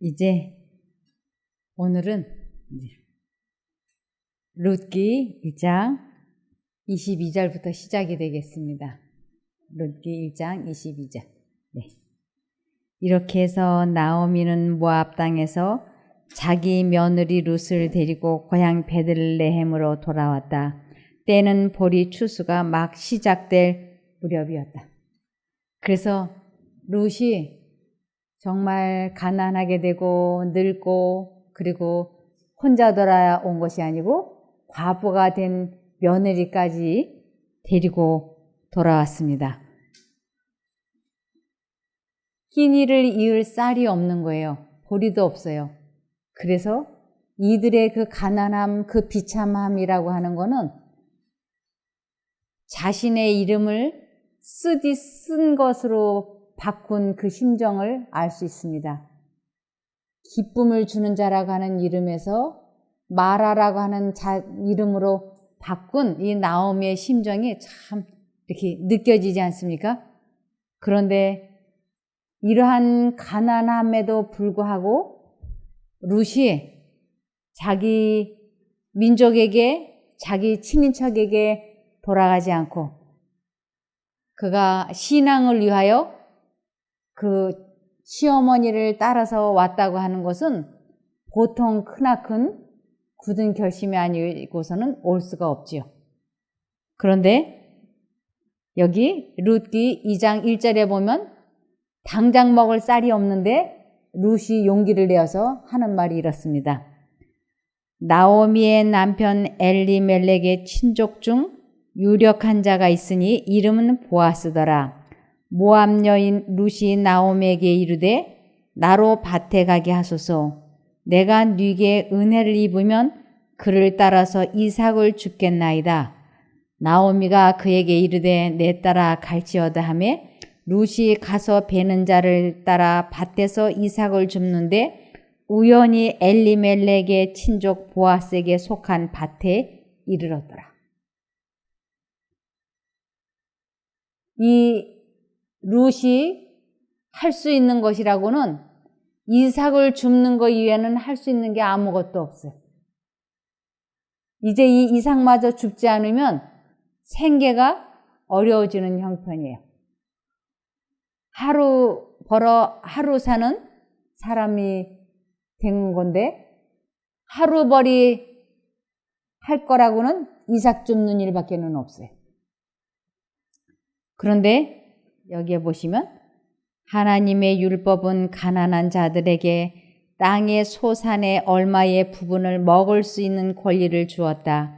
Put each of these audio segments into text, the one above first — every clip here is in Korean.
이제 오늘은 룻기 1장 22절부터 시작이 되겠습니다. 룻기 1장 22절. 네. 이렇게 해서 나오미는 모압 땅에서 자기 며느리 룻을 데리고 고향 베들레헴으로 돌아왔다. 때는 보리 추수가 막 시작될 무렵이었다. 그래서 룻이 정말 가난하게 되고 늙고 그리고 혼자 돌아온 것이 아니고 과부가 된 며느리까지 데리고 돌아왔습니다. 끼니를 이을 쌀이 없는 거예요. 보리도 없어요. 그래서 이들의 그 가난함, 그 비참함이라고 하는 거는 자신의 이름을 쓴 것으로 바꾼 그 심정을 알 수 있습니다. 기쁨을 주는 자라고 하는 이름에서 마라라고 하는 이름으로 바꾼 이 나오미의 심정이 참 이렇게 느껴지지 않습니까? 그런데 이러한 가난함에도 불구하고 룻이 자기 민족에게, 자기 친인척에게 돌아가지 않고 그가 신앙을 위하여 그 시어머니를 따라서 왔다고 하는 것은 보통 크나큰 굳은 결심이 아니고서는 올 수가 없지요. 그런데 여기 룻기 2장 1절에 보면 당장 먹을 쌀이 없는데 룻이 용기를 내어서 하는 말이 이렇습니다. 나오미의 남편 엘리멜렉의 친족 중 유력한 자가 있으니 이름은 보아스더라. 모압 여인 룻이 나오미에게 이르되 나로 밭에 가게 하소서. 내가 네게 은혜를 입으면 그를 따라서 이삭을 줍겠나이다. 나오미가 그에게 이르되 내 따라 갈지어다 하며 룻이 가서 베는 자를 따라 밭에서 이삭을 줍는데 우연히 엘리멜렉의 친족 보아스에게 속한 밭에 이르렀더라. 이 룻이 할 수 있는 것이라고는 이삭을 줍는 것 이외에는 할 수 있는 게 아무것도 없어요. 이제 이 이삭마저 줍지 않으면 생계가 어려워지는 형편이에요. 하루 벌어 하루 사는 사람이 된 건데 하루벌이 할 거라고는 이삭 줍는 일밖에는 없어요. 그런데 여기에 보시면 하나님의 율법은 가난한 자들에게 땅의 소산의 얼마의 부분을 먹을 수 있는 권리를 주었다.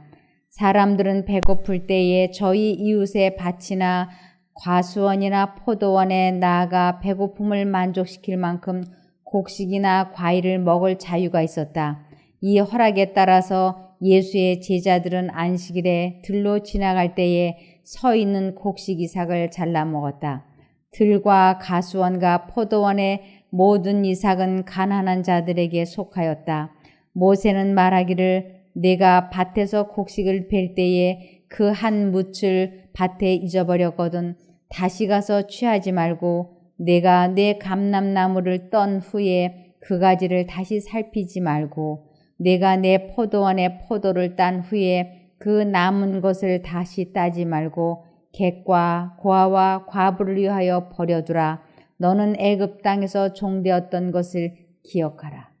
사람들은 배고플 때에 저희 이웃의 밭이나 과수원이나 포도원에 나아가 배고픔을 만족시킬 만큼 곡식이나 과일을 먹을 자유가 있었다. 이 허락에 따라서 예수의 제자들은 안식일에 들로 지나갈 때에 서 있는 곡식 이삭을 잘라 먹었다. 들과 가수원과 포도원의 모든 이삭은 가난한 자들에게 속하였다. 모세는 말하기를 내가 밭에서 곡식을 벨 때에 그 한 뭇을 밭에 잊어버렸거든 다시 가서 취하지 말고 내가 내 감람나무를 떤 후에 그 가지를 다시 살피지 말고 내가 내 포도원에 포도를 딴 후에 그 남은 것을 다시 따지 말고 객과 고아와 과부를 위하여 버려두라. 너는 애굽 땅에서 종되었던 것을 기억하라.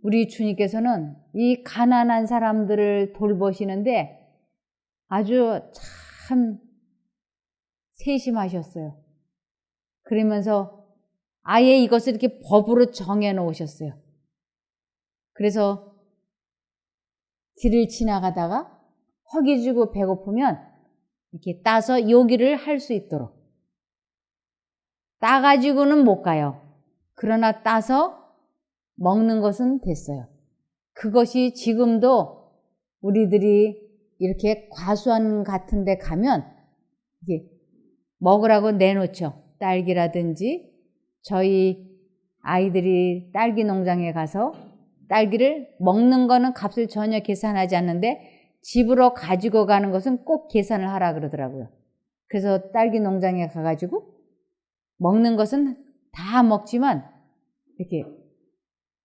우리 주님께서는 이 가난한 사람들을 돌보시는데 아주 참 세심하셨어요. 그러면서 아예 이것을 이렇게 법으로 정해 놓으셨어요. 그래서 길을 지나가다가 허기 지고 배고프면 이렇게 따서 요기를 할 수 있도록. 따가지고는 못 가요. 그러나 따서 먹는 것은 됐어요. 그것이 지금도 우리들이 이렇게 과수원 같은 데 가면 이게 먹으라고 내놓죠. 딸기라든지 저희 아이들이 딸기 농장에 가서 딸기를 먹는 거는 값을 전혀 계산하지 않는데 집으로 가지고 가는 것은 꼭 계산을 하라 그러더라고요. 그래서 딸기 농장에 가가지고 먹는 것은 다 먹지만 이렇게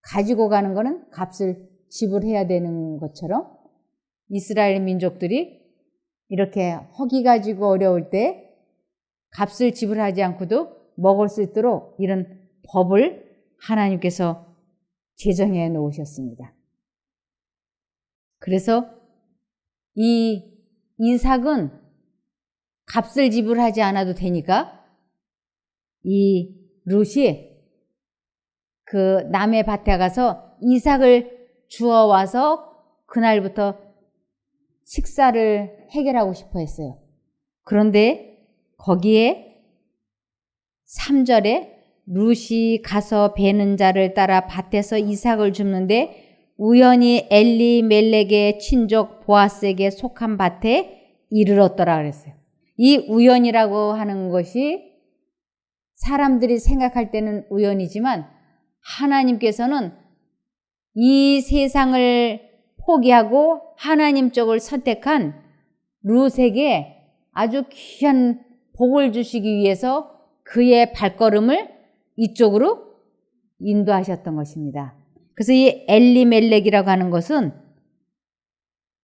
가지고 가는 거는 값을 지불해야 되는 것처럼 이스라엘 민족들이 이렇게 허기 가지고 어려울 때 값을 지불하지 않고도 먹을 수 있도록 이런 법을 하나님께서 제정해 놓으셨습니다. 그래서 이 이삭은 값을 지불하지 않아도 되니까 이 룻이 그 남의 밭에 가서 이삭을 주워와서 그날부터 식사를 해결하고 싶어 했어요. 그런데 거기에 3절에 룻이 가서 베는 자를 따라 밭에서 이삭을 줍는데 우연히 엘리멜렉의 친족 보아스에게 속한 밭에 이르렀더라 그랬어요. 이 우연이라고 하는 것이 사람들이 생각할 때는 우연이지만 하나님께서는 이 세상을 포기하고 하나님 쪽을 선택한 룻에게 아주 귀한 복을 주시기 위해서 그의 발걸음을 이쪽으로 인도하셨던 것입니다. 그래서 이 엘리멜렉이라고 하는 것은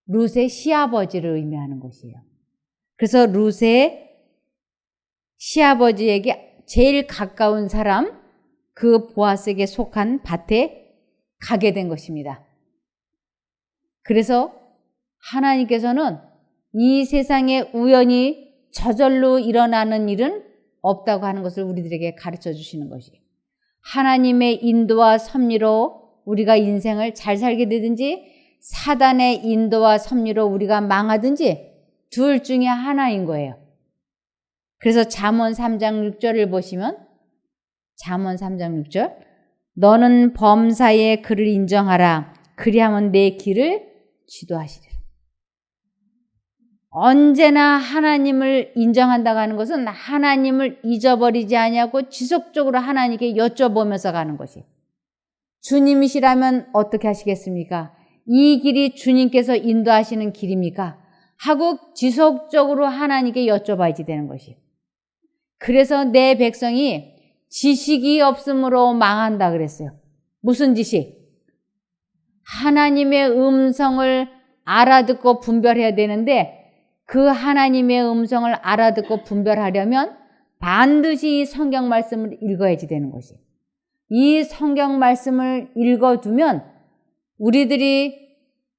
룻의 시아버지를 의미하는 것이에요. 그래서 룻의 시아버지에게 제일 가까운 사람, 그 보아스에게 속한 밭에 가게 된 것입니다. 그래서 하나님께서는 이 세상에 우연히 저절로 일어나는 일은 없다고 하는 것을 우리들에게 가르쳐 주시는 것이에요. 하나님의 인도와 섭리로 우리가 인생을 잘 살게 되든지 사단의 인도와 섭리로 우리가 망하든지 둘 중에 하나인 거예요. 그래서 잠언 3장 6절을 보시면 잠언 3장 6절 너는 범사의 그를 인정하라 그리하면 내 길을 지도하시리라. 언제나 하나님을 인정한다고 하는 것은 하나님을 잊어버리지 아니하고 지속적으로 하나님께 여쭤보면서 가는 것이에요. 주님이시라면 어떻게 하시겠습니까? 이 길이 주님께서 인도하시는 길입니까? 하고 지속적으로 하나님께 여쭤봐야지 되는 것이에요. 그래서 내 백성이 지식이 없으므로 망한다 그랬어요. 무슨 지식? 하나님의 음성을 알아듣고 분별해야 되는데 그 하나님의 음성을 알아듣고 분별하려면 반드시 이 성경 말씀을 읽어야지 되는 것이에요. 이 성경 말씀을 읽어두면 우리들이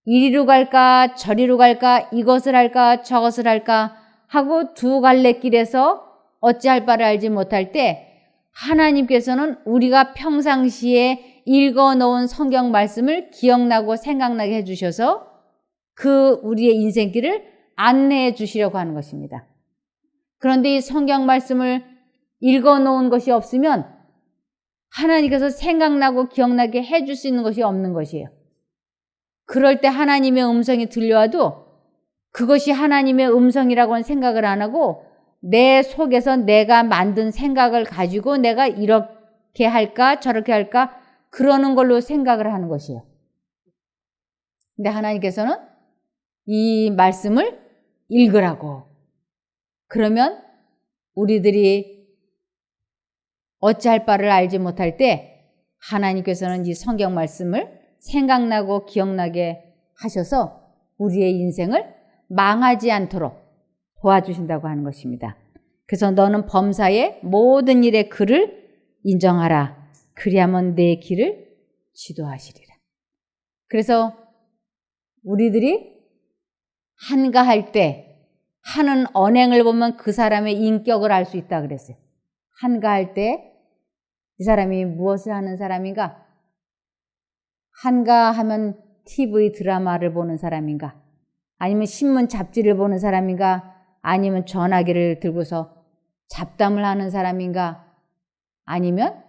이리로 갈까 저리로 갈까 이것을 할까 저것을 할까 하고 두 갈래 길에서 어찌할 바를 알지 못할 때 하나님께서는 우리가 평상시에 읽어놓은 성경 말씀을 기억나고 생각나게 해주셔서 그 우리의 인생길을 안내해 주시려고 하는 것입니다. 그런데 이 성경 말씀을 읽어놓은 것이 없으면 하나님께서 생각나고 기억나게 해줄 수 있는 것이 없는 것이에요. 그럴 때 하나님의 음성이 들려와도 그것이 하나님의 음성이라고는 생각을 안 하고 내 속에서 내가 만든 생각을 가지고 내가 이렇게 할까 저렇게 할까 그러는 걸로 생각을 하는 것이에요. 근데 하나님께서는 이 말씀을 읽으라고. 그러면 우리들이 어찌할 바를 알지 못할 때 하나님께서는 이 성경 말씀을 생각나고 기억나게 하셔서 우리의 인생을 망하지 않도록 도와주신다고 하는 것입니다. 그래서 너는 범사의 모든 일에 그를 인정하라. 그리하면 내 길을 지도하시리라. 그래서 우리들이 한가할 때 하는 언행을 보면 그 사람의 인격을 알 수 있다 그랬어요. 한가할 때 이 사람이 무엇을 하는 사람인가? 한가하면 TV 드라마를 보는 사람인가? 아니면 신문 잡지를 보는 사람인가? 아니면 전화기를 들고서 잡담을 하는 사람인가? 아니면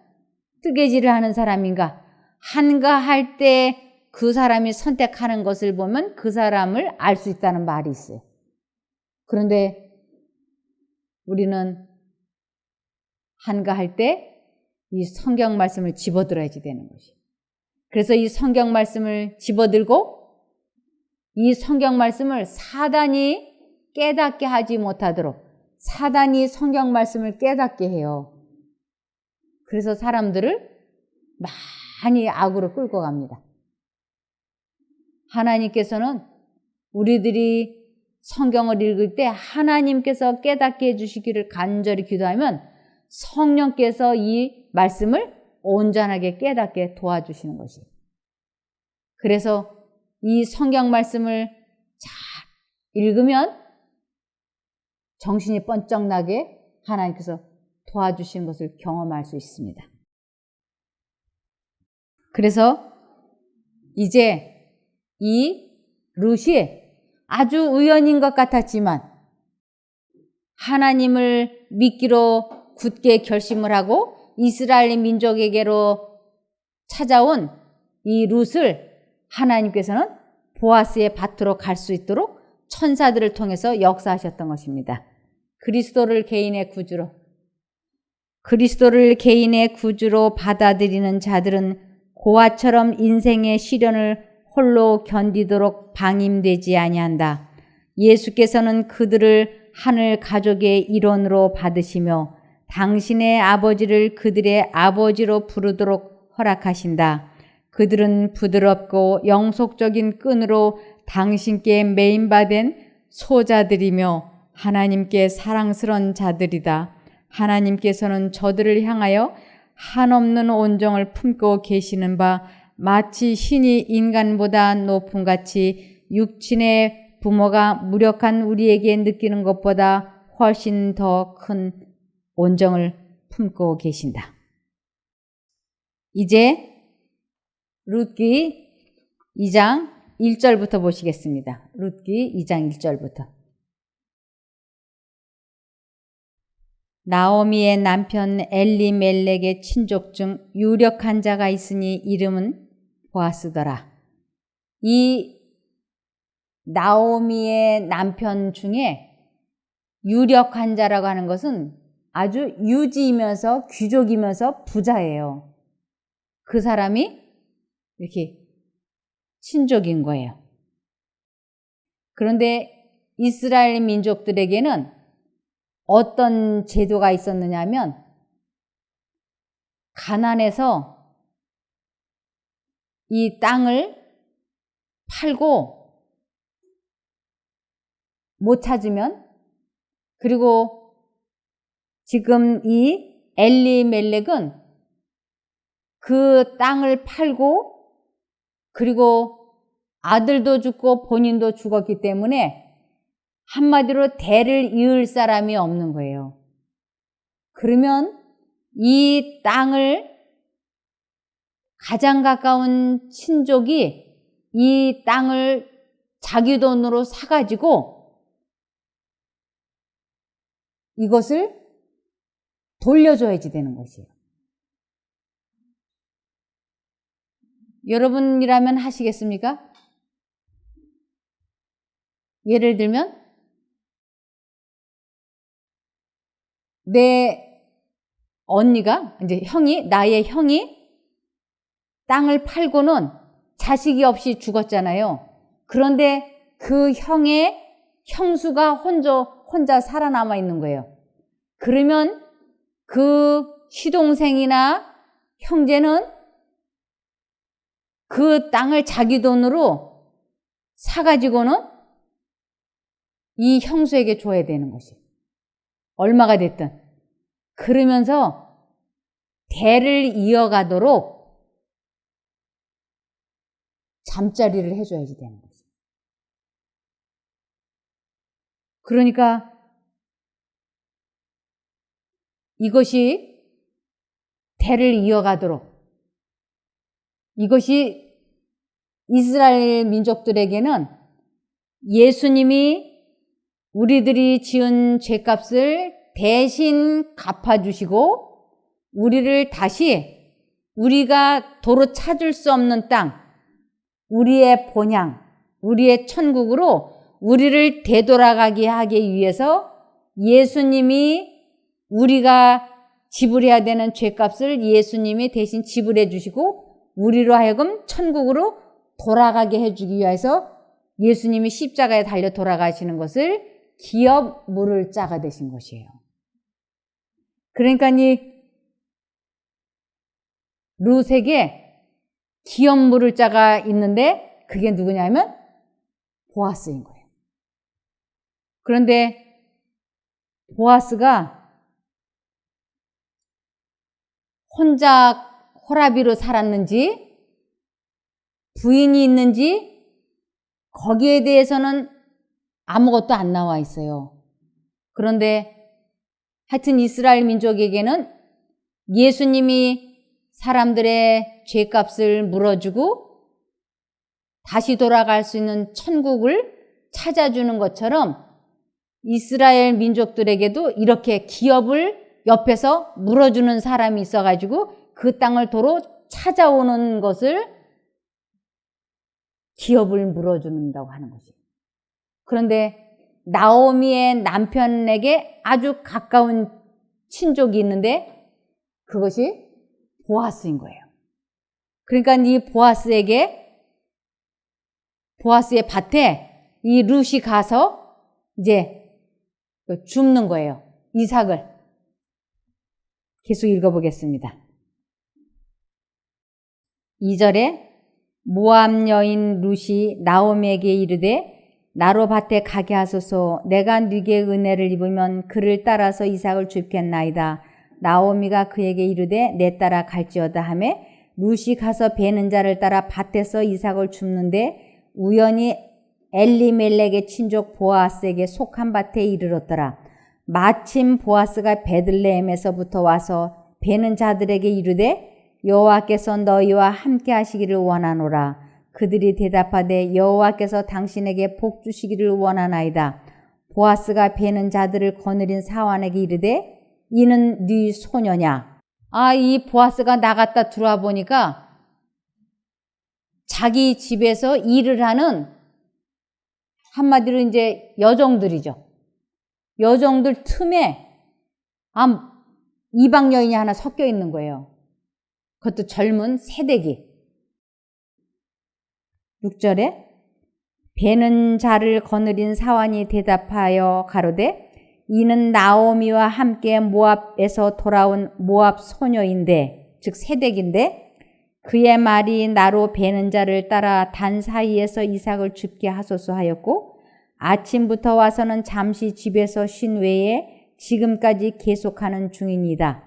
뜨개질을 하는 사람인가? 한가할 때 그 사람이 선택하는 것을 보면 그 사람을 알 수 있다는 말이 있어요. 그런데 우리는 한가할 때 이 성경 말씀을 집어들어야지 되는 것이에요. 그래서 이 성경 말씀을 집어들고 이 성경 말씀을 사단이 깨닫게 하지 못하도록 사단이 성경 말씀을 깨닫게 해요. 그래서 사람들을 많이 악으로 끌고 갑니다. 하나님께서는 우리들이 성경을 읽을 때 하나님께서 깨닫게 해주시기를 간절히 기도하면 성령께서 이 말씀을 온전하게 깨닫게 도와주시는 것이에요. 그래서 이 성경 말씀을 잘 읽으면 정신이 번쩍 나게 하나님께서 도와주시는 것을 경험할 수 있습니다. 그래서 이제 이 룻이 아주 우연인 것 같았지만 하나님을 믿기로 굳게 결심을 하고 이스라엘 민족에게로 찾아온 이 룻을 하나님께서는 보아스의 밭으로 갈 수 있도록 천사들을 통해서 역사하셨던 것입니다. 그리스도를 개인의 구주로 받아들이는 자들은 고아처럼 인생의 시련을 홀로 견디도록 방임되지 아니한다. 예수께서는 그들을 하늘 가족의 일원으로 받으시며 당신의 아버지를 그들의 아버지로 부르도록 허락하신다. 그들은 부드럽고 영속적인 끈으로 당신께 매인받은 소자들이며 하나님께 사랑스러운 자들이다. 하나님께서는 저들을 향하여 한없는 온정을 품고 계시는 바 마치 신이 인간보다 높음같이 육신의 부모가 무력한 우리에게 느끼는 것보다 훨씬 더 큰 온정을 품고 계신다. 이제 룻기 2장 1절부터 보시겠습니다. 룻기 2장 1절부터. 나오미의 남편 엘리멜렉의 친족 중 유력한 자가 있으니 이름은 보아스더라. 이 나오미의 남편 중에 유력한 자라고 하는 것은 아주 유지이면서 귀족이면서 부자예요. 그 사람이 이렇게 친족인 거예요. 그런데 이스라엘 민족들에게는 어떤 제도가 있었느냐 하면 가난해서 이 땅을 팔고 못 찾으면, 그리고 지금 이 엘리멜렉은 그 땅을 팔고 그리고 아들도 죽고 본인도 죽었기 때문에 한마디로 대를 이을 사람이 없는 거예요. 그러면 이 땅을 가장 가까운 친족이 이 땅을 자기 돈으로 사가지고 이것을 돌려줘야지 되는 것이에요. 여러분이라면 하시겠습니까? 예를 들면 내 언니가, 이제 나의 형이 땅을 팔고는 자식이 없이 죽었잖아요. 그런데 그 형의 형수가 혼자 살아남아 있는 거예요. 그러면 그 시동생이나 형제는 그 땅을 자기 돈으로 사가지고는 이 형수에게 줘야 되는 것이에요. 얼마가 됐든. 그러면서 대를 이어가도록 잠자리를 해줘야지 되는 거죠. 그러니까 이것이 대를 이어가도록, 이것이 이스라엘 민족들에게는 예수님이 우리들이 지은 죄값을 대신 갚아주시고 우리를 다시 우리가 도로 찾을 수 없는 땅, 우리의 본향, 우리의 천국으로 우리를 되돌아가게 하기 위해서 예수님이 우리가 지불해야 되는 죄값을 예수님이 대신 지불해 주시고 우리로 하여금 천국으로 돌아가게 해주기 위해서 예수님이 십자가에 달려 돌아가시는 것을 기업 물을 자가 되신 것이에요. 그러니까 이 룻에게 기업 물을 자가 있는데 그게 누구냐면 보아스인 거예요. 그런데 보아스가 혼자 호라비로 살았는지 부인이 있는지 거기에 대해서는 아무것도 안 나와 있어요. 그런데 하여튼 이스라엘 민족에게는 예수님이 사람들의 죄값을 물어주고 다시 돌아갈 수 있는 천국을 찾아주는 것처럼 이스라엘 민족들에게도 이렇게 기업을 옆에서 물어주는 사람이 있어가지고 그 땅을 도로 찾아오는 것을 기업을 물어준다고 하는 거지. 그런데 나오미의 남편에게 아주 가까운 친족이 있는데 그것이 보아스인 거예요. 그러니까 이 보아스의 밭에 이 룻이 가서 이제 줍는 거예요. 이삭을. 계속 읽어보겠습니다. 2절에 모압 여인 룻이 나오미에게 이르되 나로 밭에 가게 하소서. 내가 네게 은혜를 입으면 그를 따라서 이삭을 줍겠나이다. 나오미가 그에게 이르되 내 따라 갈지어다 하매 룻이 가서 베는 자를 따라 밭에서 이삭을 줍는데 우연히 엘리멜렉의 친족 보아스에게 속한 밭에 이르렀더라. 마침 보아스가 베들레헴에서부터 와서 베는 자들에게 이르되 여호와께서 너희와 함께 하시기를 원하노라. 그들이 대답하되 여호와께서 당신에게 복 주시기를 원하나이다. 보아스가 베는 자들을 거느린 사환에게 이르되 이는 네 소녀냐. 이 보아스가 나갔다 들어와 보니까 자기 집에서 일을 하는 한마디로 이제 여종들이죠. 여종들 틈에 이방 여인이 하나 섞여 있는 거예요. 그것도 젊은 새내기. 6절에 베는 자를 거느린 사환이 대답하여 가로되 이는 나오미와 함께 모압에서 돌아온 모압 소녀인데 즉 새댁인데 그의 말이 나로 베는 자를 따라 단 사이에서 이삭을 줍게 하소서 하였고 아침부터 와서는 잠시 집에서 쉰 외에 지금까지 계속하는 중이니이다.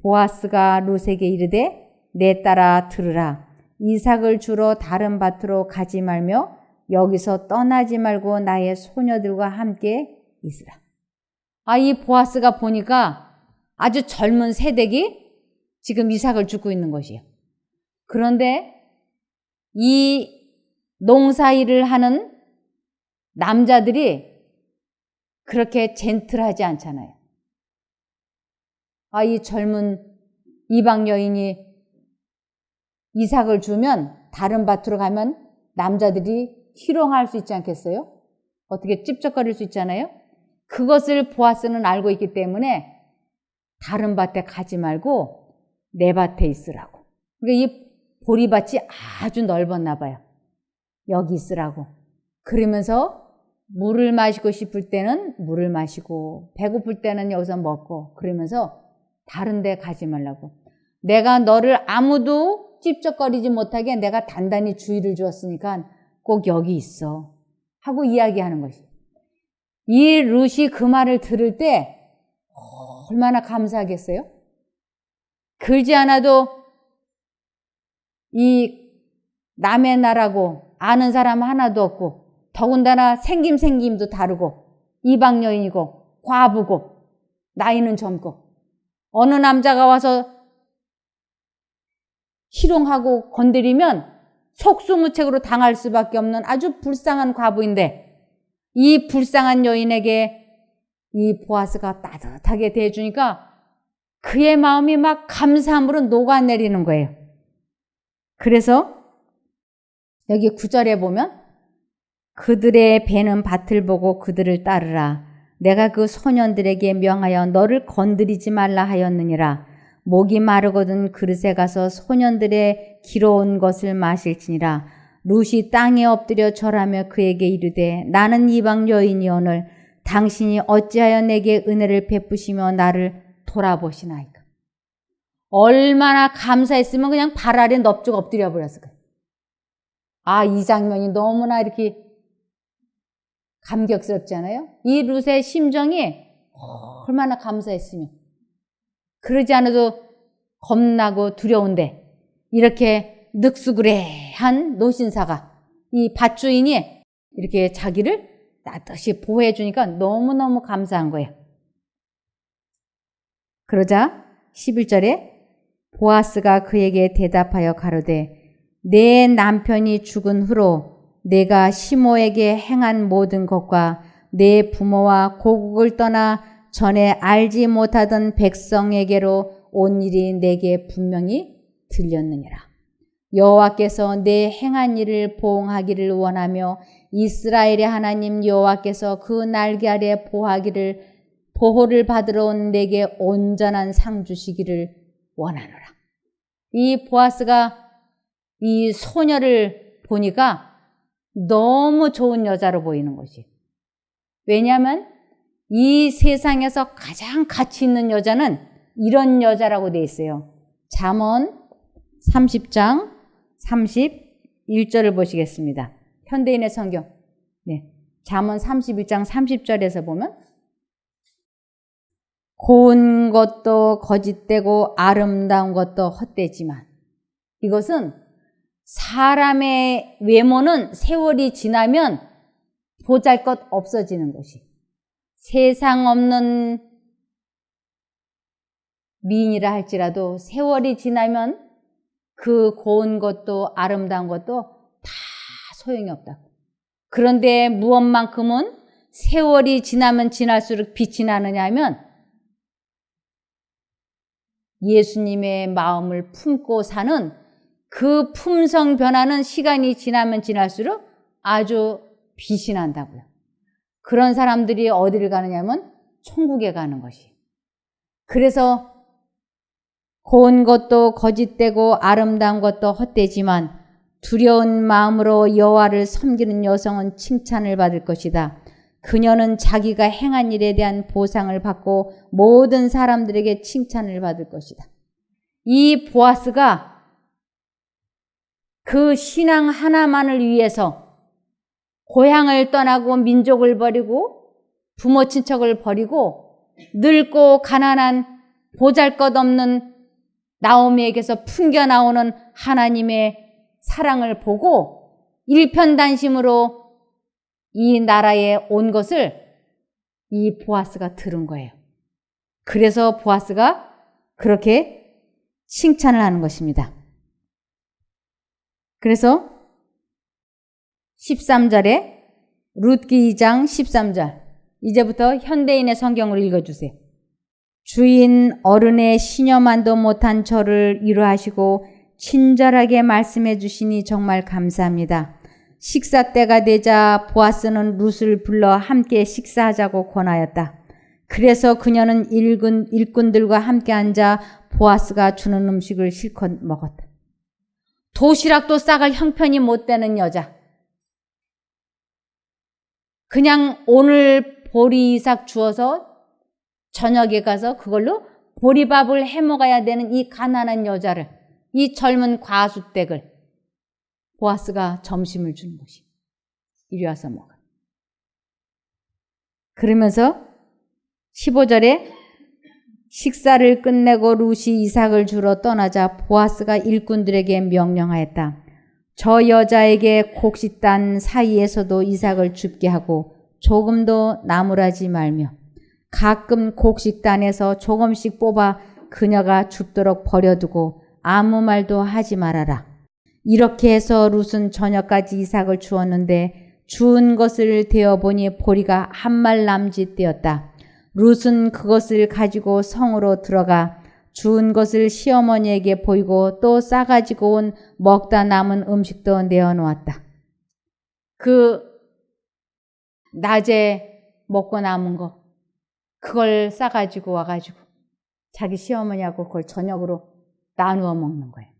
보아스가 룻에게 이르되 내 따라 들으라. 이삭을 주러 다른 밭으로 가지 말며 여기서 떠나지 말고 나의 소녀들과 함께 있으라. 이 보아스가 보니까 아주 젊은 새댁이 지금 이삭을 줍고 있는 것이에요. 그런데 이 농사일을 하는 남자들이 그렇게 젠틀하지 않잖아요. 이 젊은 이방 여인이 이삭을 주면 다른 밭으로 가면 남자들이 희롱할 수 있지 않겠어요? 어떻게 찝쩍거릴 수 있잖아요? 그것을 보아스는 알고 있기 때문에 다른 밭에 가지 말고 내 밭에 있으라고. 그러니까 이 보리밭이 아주 넓었나 봐요. 여기 있으라고. 그러면서 물을 마시고 싶을 때는 물을 마시고 배고플 때는 여기서 먹고 그러면서 다른 데 가지 말라고. 내가 너를 아무도 찝쩍거리지 못하게 내가 단단히 주의를 주었으니까 꼭 여기 있어 하고 이야기하는 것이. 이 룻이 그 말을 들을 때 얼마나 감사하겠어요? 그러지 않아도 이 남의 나라고 아는 사람 하나도 없고 더군다나 생김도 다르고 이방 여인이고 과부고 나이는 젊고 어느 남자가 와서 희롱하고 건드리면 속수무책으로 당할 수밖에 없는 아주 불쌍한 과부인데 이 불쌍한 여인에게 이 보아스가 따뜻하게 대해주니까 그의 마음이 막 감사함으로 녹아내리는 거예요. 그래서 여기 9절에 보면 그들의 배는 밭을 보고 그들을 따르라. 내가 그 소년들에게 명하여 너를 건드리지 말라 하였느니라. 목이 마르거든 그릇에 가서 소년들의 길어온 것을 마실지니라. 룻이 땅에 엎드려 절하며 그에게 이르되 나는 이방 여인이오늘 당신이 어찌하여 내게 은혜를 베푸시며 나를 돌아보시나이까. 얼마나 감사했으면 그냥 발 아래 넙죽 엎드려 버렸을 거예요. 아, 이 장면이 너무나 이렇게 감격스럽지 않아요? 이 룻의 심정이 얼마나 감사했으면. 그러지 않아도 겁나고 두려운데 이렇게 늑수그레한 노신사가 이 밭주인이 이렇게 자기를 나듯이 보호해 주니까 너무너무 감사한 거예요. 그러자 11절에 보아스가 그에게 대답하여 가로되 내 남편이 죽은 후로 내가 시모에게 행한 모든 것과 내 부모와 고국을 떠나 전에 알지 못하던 백성에게로 온 일이 내게 분명히 들렸느니라. 여호와께서 내 행한 일을 보응하기를 원하며 이스라엘의 하나님 여호와께서 그 날개 아래 보호를 받으러 온 내게 온전한 상 주시기를 원하노라. 이 보아스가 이 소녀를 보니까 너무 좋은 여자로 보이는 것이. 왜냐하면 이 세상에서 가장 가치 있는 여자는 이런 여자라고 돼 있어요. 잠언 30장 31절을 보시겠습니다. 현대인의 성경. 네. 잠언 31장 30절에서 보면 고운 것도 거짓되고 아름다운 것도 헛되지만 이것은 사람의 외모는 세월이 지나면 보잘것 없어지는 것이. 세상 없는 미인이라 할지라도 세월이 지나면 그 고운 것도 아름다운 것도 다 소용이 없다. 그런데 무엇만큼은 세월이 지나면 지날수록 빛이 나느냐 하면 예수님의 마음을 품고 사는 그 품성 변화는 시간이 지나면 지날수록 아주 빛이 난다고요. 그런 사람들이 어디를 가느냐면 천국에 가는 것이. 그래서 고운 것도 거짓되고 아름다운 것도 헛되지만 두려운 마음으로 여호와를 섬기는 여성은 칭찬을 받을 것이다. 그녀는 자기가 행한 일에 대한 보상을 받고 모든 사람들에게 칭찬을 받을 것이다. 이 보아스가 그 신앙 하나만을 위해서 고향을 떠나고 민족을 버리고 부모 친척을 버리고 늙고 가난한 보잘것없는 나오미에게서 풍겨나오는 하나님의 사랑을 보고 일편단심으로 이 나라에 온 것을 이 보아스가 들은 거예요. 그래서 보아스가 그렇게 칭찬을 하는 것입니다. 그래서 13절에 룻기 2장 13절 이제부터 현대인의 성경을 읽어주세요. 주인 어른의 시녀만도 못한 저를 위로하시고 친절하게 말씀해 주시니 정말 감사합니다. 식사 때가 되자 보아스는 룻을 불러 함께 식사하자고 권하였다. 그래서 그녀는 일꾼들과 함께 앉아 보아스가 주는 음식을 실컷 먹었다. 도시락도 싸갈 형편이 못 되는 여자. 그냥 오늘 보리삭 주어서 저녁에 가서 그걸로 보리밥을 해 먹어야 되는 이 가난한 여자를, 이 젊은 과수댁을 보아스가 점심을 주는 것이. 이리 와서 먹어. 그러면서 15절에 식사를 끝내고 룻이 이삭을 주러 떠나자 보아스가 일꾼들에게 명령하였다. 저 여자에게 곡식단 사이에서도 이삭을 줍게 하고 조금도 나무라지 말며 가끔 곡식단에서 조금씩 뽑아 그녀가 줍도록 버려두고 아무 말도 하지 말아라. 이렇게 해서 룻은 저녁까지 이삭을 주었는데 주운 것을 대어보니 보리가 한 말 남짓 되었다. 룻은 그것을 가지고 성으로 들어가 주운 것을 시어머니에게 보이고 또 싸가지고 온 먹다 남은 음식도 내어놓았다. 그 낮에 먹고 남은 거 그걸 싸가지고 와가지고 자기 시어머니하고 그걸 저녁으로 나누어 먹는 거예요.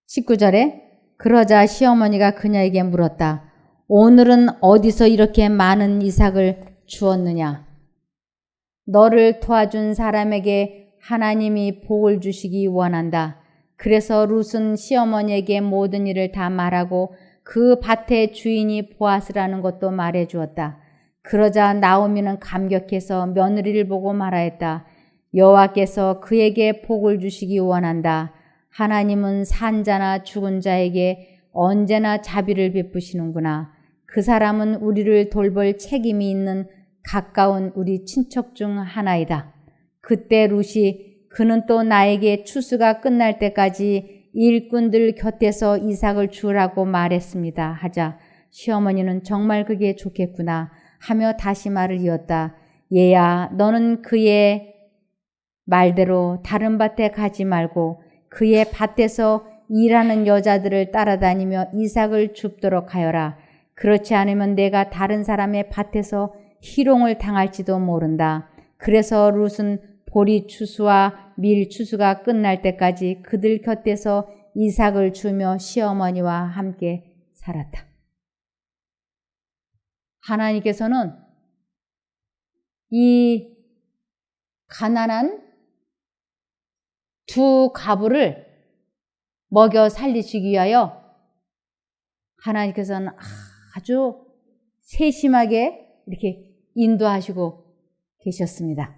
19절에 그러자 시어머니가 그녀에게 물었다. 오늘은 어디서 이렇게 많은 이삭을 주었느냐? 너를 도와준 사람에게 하나님이 복을 주시기 원한다. 그래서 룻은 시어머니에게 모든 일을 다 말하고 그 밭의 주인이 보아스라는 것도 말해 주었다. 그러자 나오미는 감격해서 며느리를 보고 말하였다. 여호와께서 그에게 복을 주시기 원한다. 하나님은 산 자나 죽은 자에게 언제나 자비를 베푸시는구나. 그 사람은 우리를 돌볼 책임이 있는 가까운 우리 친척 중 하나이다. 그때 룻이 그는 또 나에게 추수가 끝날 때까지 일꾼들 곁에서 이삭을 주라고 말했습니다 하자 시어머니는 정말 그게 좋겠구나 하며 다시 말을 이었다. 얘야, 너는 그의 말대로 다른 밭에 가지 말고 그의 밭에서 일하는 여자들을 따라다니며 이삭을 줍도록 하여라. 그렇지 않으면 내가 다른 사람의 밭에서 희롱을 당할지도 모른다. 그래서 룻은 보리 추수와 밀 추수가 끝날 때까지 그들 곁에서 이삭을 주며 시어머니와 함께 살았다. 하나님께서는 이 가난한 두 가부를 먹여 살리시기 위하여 하나님께서는 아주 세심하게 이렇게 인도하시고 계셨습니다.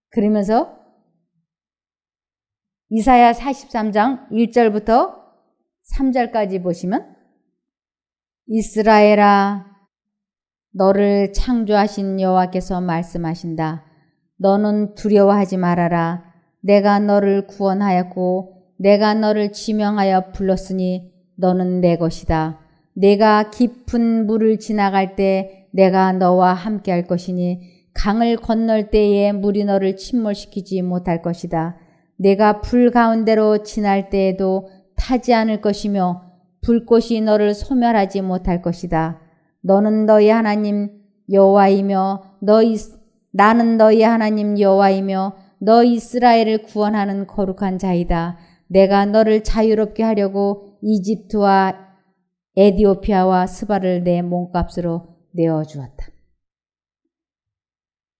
그러면서 이사야 43장 1절부터 3절까지 보시면 이스라엘아 너를 창조하신 여호와께서 말씀하신다. 너는 두려워하지 말아라. 내가 너를 구원하였고 내가 너를 지명하여 불렀으니 너는 내 것이다. 내가 깊은 물을 지나갈 때 내가 너와 함께 할 것이니 강을 건널 때에 물이 너를 침몰시키지 못할 것이다. 내가 불 가운데로 지날 때에도 타지 않을 것이며 불꽃이 너를 소멸하지 못할 것이다. 너는 너희 하나님 여호와이며 나는 너희 하나님 여호와이며 너 이스라엘을 구원하는 거룩한 자이다. 내가 너를 자유롭게 하려고 이집트와 에디오피아와 스바를 내 몸값으로 내어주었다.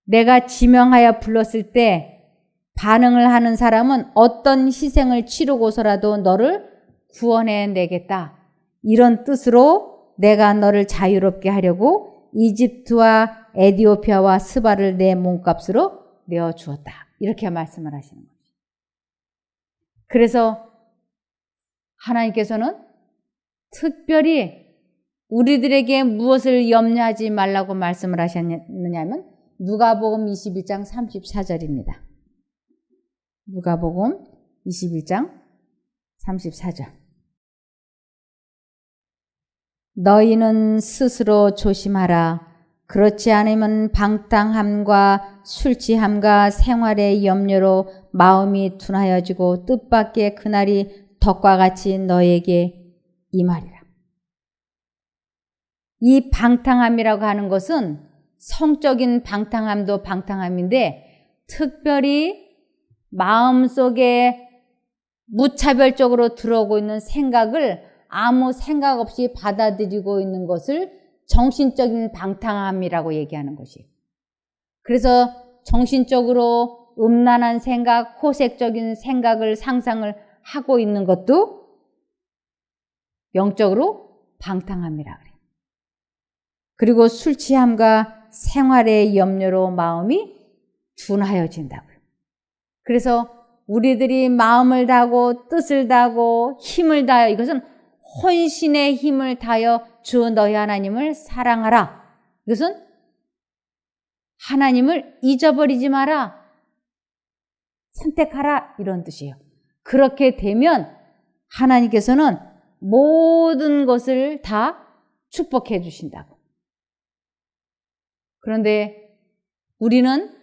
내가 지명하여 불렀을 때 반응을 하는 사람은 어떤 희생을 치르고서라도 너를 구원해 내겠다. 이런 뜻으로 내가 너를 자유롭게 하려고 이집트와 에디오피아와 스바를 내 몸값으로 내어주었다. 이렇게 말씀을 하시는 거죠. 그래서 하나님께서는 특별히 우리들에게 무엇을 염려하지 말라고 말씀을 하셨느냐면 누가복음 21장 34절입니다. 누가복음 21장 34절. 너희는 스스로 조심하라. 그렇지 않으면 방탕함과 술취함과 생활의 염려로 마음이 둔하여지고 뜻밖의 그날이 덕과 같이 너에게 임하리라. 이 방탕함이라고 하는 것은 성적인 방탕함도 방탕함인데 특별히 마음속에 무차별적으로 들어오고 있는 생각을 아무 생각 없이 받아들이고 있는 것을 정신적인 방탕함이라고 얘기하는 것이에요. 그래서 정신적으로 음란한 생각, 호색적인 생각을 상상을 하고 있는 것도 영적으로 방탕함이라 그래요. 그리고 술 취함과 생활의 염려로 마음이 둔하여진다고요. 그래서 우리들이 마음을 다하고 뜻을 다하고 힘을 다하여 이것은 혼신의 힘을 다하여 주 너희 하나님을 사랑하라. 이것은 하나님을 잊어버리지 마라. 선택하라. 이런 뜻이에요. 그렇게 되면 하나님께서는 모든 것을 다 축복해 주신다고. 그런데 우리는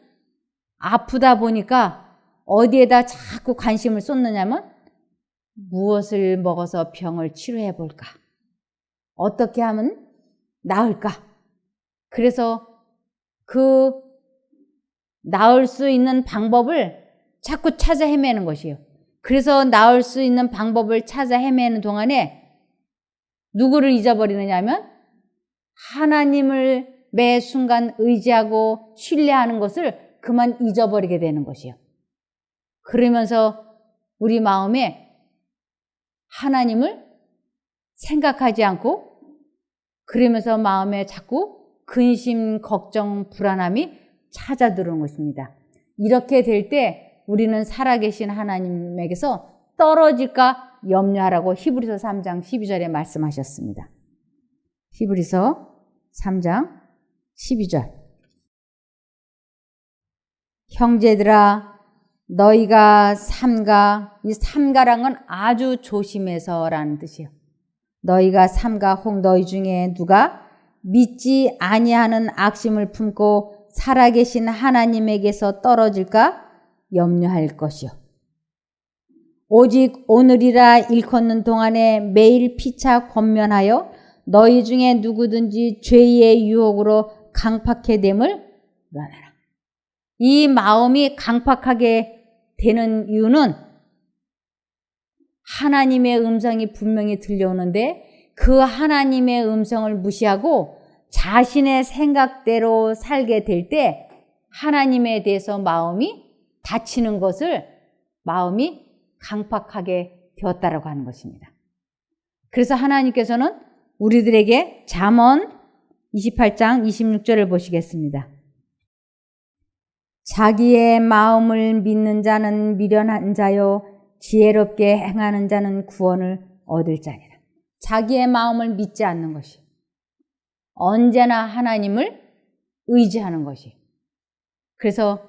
아프다 보니까 어디에다 자꾸 관심을 쏟느냐면 무엇을 먹어서 병을 치료해 볼까? 어떻게 하면 나을까? 그래서 그 나을 수 있는 방법을 자꾸 찾아 헤매는 것이에요. 그래서 나을 수 있는 방법을 찾아 헤매는 동안에 누구를 잊어버리느냐 하면 하나님을 매 순간 의지하고 신뢰하는 것을 그만 잊어버리게 되는 것이요. 그러면서 우리 마음에 하나님을 생각하지 않고 그러면서 마음에 자꾸 근심, 걱정, 불안함이 찾아 들어오는 것입니다. 이렇게 될 때 우리는 살아계신 하나님에게서 떨어질까 염려하라고 히브리서 3장 12절에 말씀하셨습니다. 히브리서 3장 12절. 형제들아 너희가 삼가, 이 삼가란 건 아주 조심해서라는 뜻이에요. 너희가 삼가 혹 너희 중에 누가 믿지 아니하는 악심을 품고 살아계신 하나님에게서 떨어질까 염려할 것이요. 오직 오늘이라 일컫는 동안에 매일 피차 권면하여 너희 중에 누구든지 죄의 유혹으로 강팍해 됨을 면하라. 이 마음이 강팍하게 되는 이유는 하나님의 음성이 분명히 들려오는데 그 하나님의 음성을 무시하고 자신의 생각대로 살게 될 때 하나님에 대해서 마음이 닫히는 것을 마음이 강팍하게 되었다라고 하는 것입니다. 그래서 하나님께서는 우리들에게 잠언 28장 26절을 보시겠습니다. 자기의 마음을 믿는 자는 미련한 자요 지혜롭게 행하는 자는 구원을 얻을 자니라. 자기의 마음을 믿지 않는 것이 언제나 하나님을 의지하는 것이. 그래서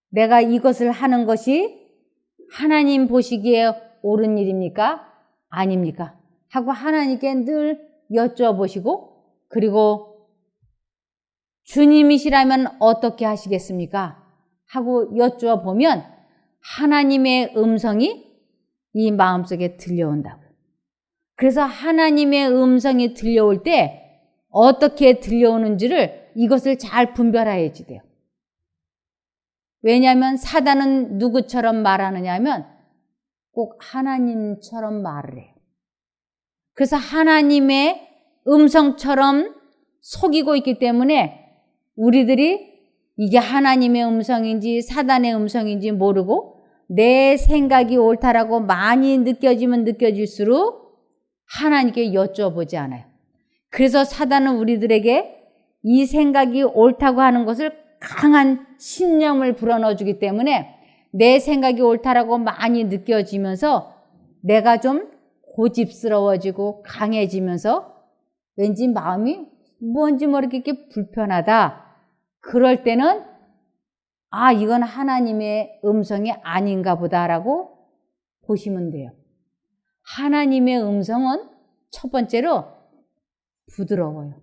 내가 이것을 하는 것이 하나님 보시기에 옳은 일입니까? 아닙니까? 하고 하나님께 늘 여쭤보시고 그리고 주님이시라면 어떻게 하시겠습니까? 하고 여쭈어보면 하나님의 음성이 이 마음속에 들려온다고요. 그래서 하나님의 음성이 들려올 때 어떻게 들려오는지를 이것을 잘 분별해야지 돼요. 왜냐하면 사단은 누구처럼 말하느냐 하면 꼭 하나님처럼 말을 해요. 그래서 하나님의 음성처럼 속이고 있기 때문에 우리들이 이게 하나님의 음성인지 사단의 음성인지 모르고 내 생각이 옳다라고 많이 느껴지면 느껴질수록 하나님께 여쭤보지 않아요. 그래서 사단은 우리들에게 이 생각이 옳다고 하는 것을 강한 신념을 불어넣어주기 때문에 내 생각이 옳다라고 많이 느껴지면서 내가 좀 고집스러워지고 강해지면서 왠지 마음이 뭔지 모르게 불편하다. 그럴 때는 이건 하나님의 음성이 아닌가 보다라고 보시면 돼요. 하나님의 음성은 첫 번째로 부드러워요.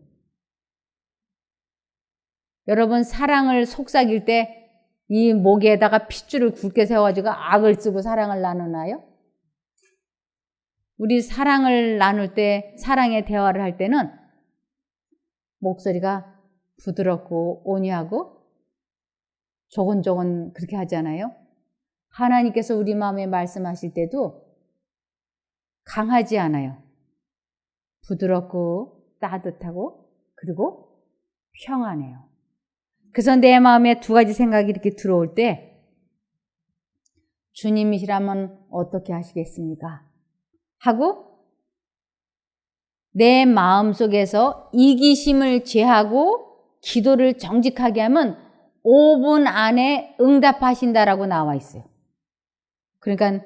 여러분 사랑을 속삭일 때 이 목에다가 핏줄을 굵게 세워가지고 악을 쓰고 사랑을 나누나요? 우리 사랑을 나눌 때 사랑의 대화를 할 때는 목소리가 부드럽고 온유하고 조곤조곤 그렇게 하잖아요. 하나님께서 우리 마음에 말씀하실 때도 강하지 않아요. 부드럽고 따뜻하고 그리고 평안해요. 그래서 내 마음에 두 가지 생각이 이렇게 들어올 때 주님이시라면 어떻게 하시겠습니까? 하고 내 마음속에서 이기심을 제하고 기도를 정직하게 하면 5분 안에 응답하신다라고 나와 있어요. 그러니까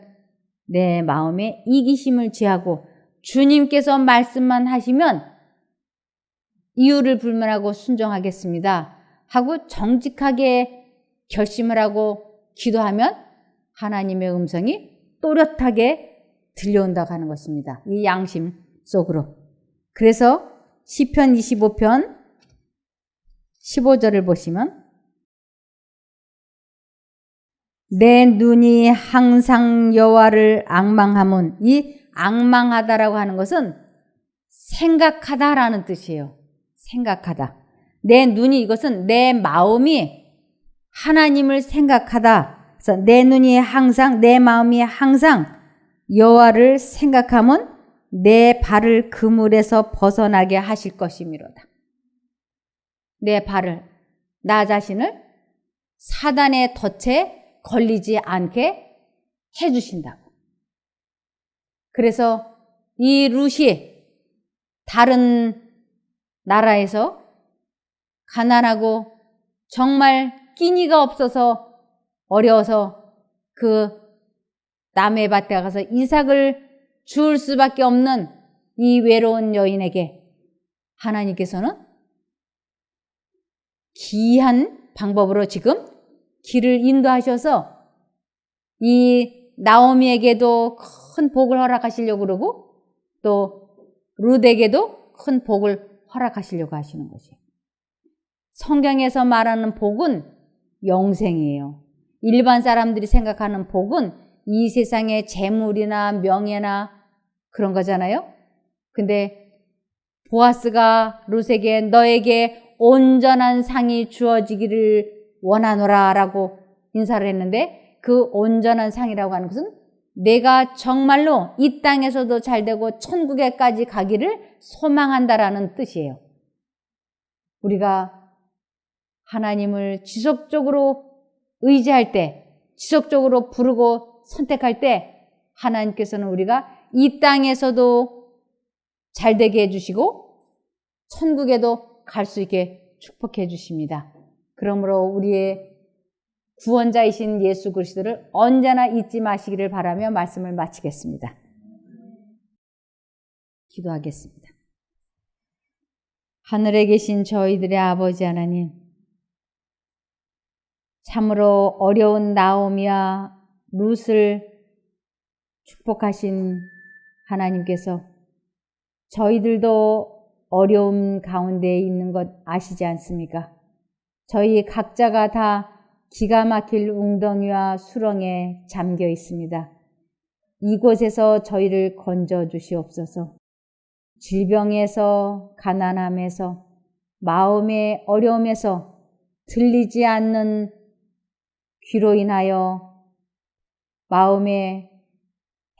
내 마음에 이기심을 제하고 주님께서 말씀만 하시면 이유를 불문하고 순종하겠습니다 하고 정직하게 결심을 하고 기도하면 하나님의 음성이 또렷하게 들려온다고 하는 것입니다. 이 양심 속으로. 그래서 시편 25편 15절을 보시면 내 눈이 항상 여호와를 앙망하면, 이 앙망하다라고 하는 것은 생각하다라는 뜻이에요. 생각하다. 내 눈이, 이것은 내 마음이 하나님을 생각하다. 그래서 내 눈이 항상, 내 마음이 항상 여호와를 생각하면 내 발을 그물에서 벗어나게 하실 것이미로다. 내 발을, 나 자신을 사단의 덫에 걸리지 않게 해주신다고. 그래서 이 룻이 다른 나라에서 가난하고 정말 끼니가 없어서 어려워서 그 남의 밭에 가서 이삭을 줄 수밖에 없는 이 외로운 여인에게 하나님께서는 기이한 방법으로 지금 길을 인도하셔서 이 나오미에게도 큰 복을 허락하시려고 그러고 또 룻에게도 큰 복을 허락하시려고 하시는 것이에요. 성경에서 말하는 복은 영생이에요. 일반 사람들이 생각하는 복은 이 세상의 재물이나 명예나 그런 거잖아요. 근데 보아스가 룻에게 너에게 온전한 상이 주어지기를 원하노라 라고 인사를 했는데 그 온전한 상이라고 하는 것은 내가 정말로 이 땅에서도 잘되고 천국에까지 가기를 소망한다라는 뜻이에요. 우리가 하나님을 지속적으로 의지할 때, 지속적으로 부르고 선택할 때 하나님께서는 우리가 이 땅에서도 잘되게 해주시고 천국에도 갈 수 있게 축복해 주십니다. 그러므로 우리의 구원자이신 예수 그리스도를 언제나 잊지 마시기를 바라며 말씀을 마치겠습니다. 기도하겠습니다. 하늘에 계신 저희들의 아버지 하나님, 참으로 어려운 나오미와 룻을 축복하신 하나님께서 저희들도 어려움 가운데 있는 것 아시지 않습니까? 저희 각자가 다 기가 막힐 웅덩이와 수렁에 잠겨 있습니다. 이곳에서 저희를 건져 주시옵소서. 질병에서, 가난함에서, 마음의 어려움에서, 들리지 않는 귀로 인하여, 마음에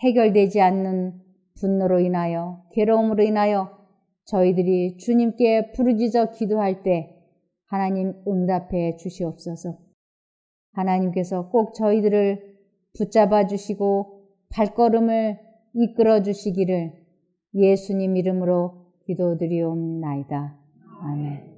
해결되지 않는 분노로 인하여, 괴로움으로 인하여 저희들이 주님께 부르짖어 기도할 때 하나님 응답해 주시옵소서. 하나님께서 꼭 저희들을 붙잡아 주시고 발걸음을 이끌어 주시기를 예수님 이름으로 기도드리옵나이다. 아멘.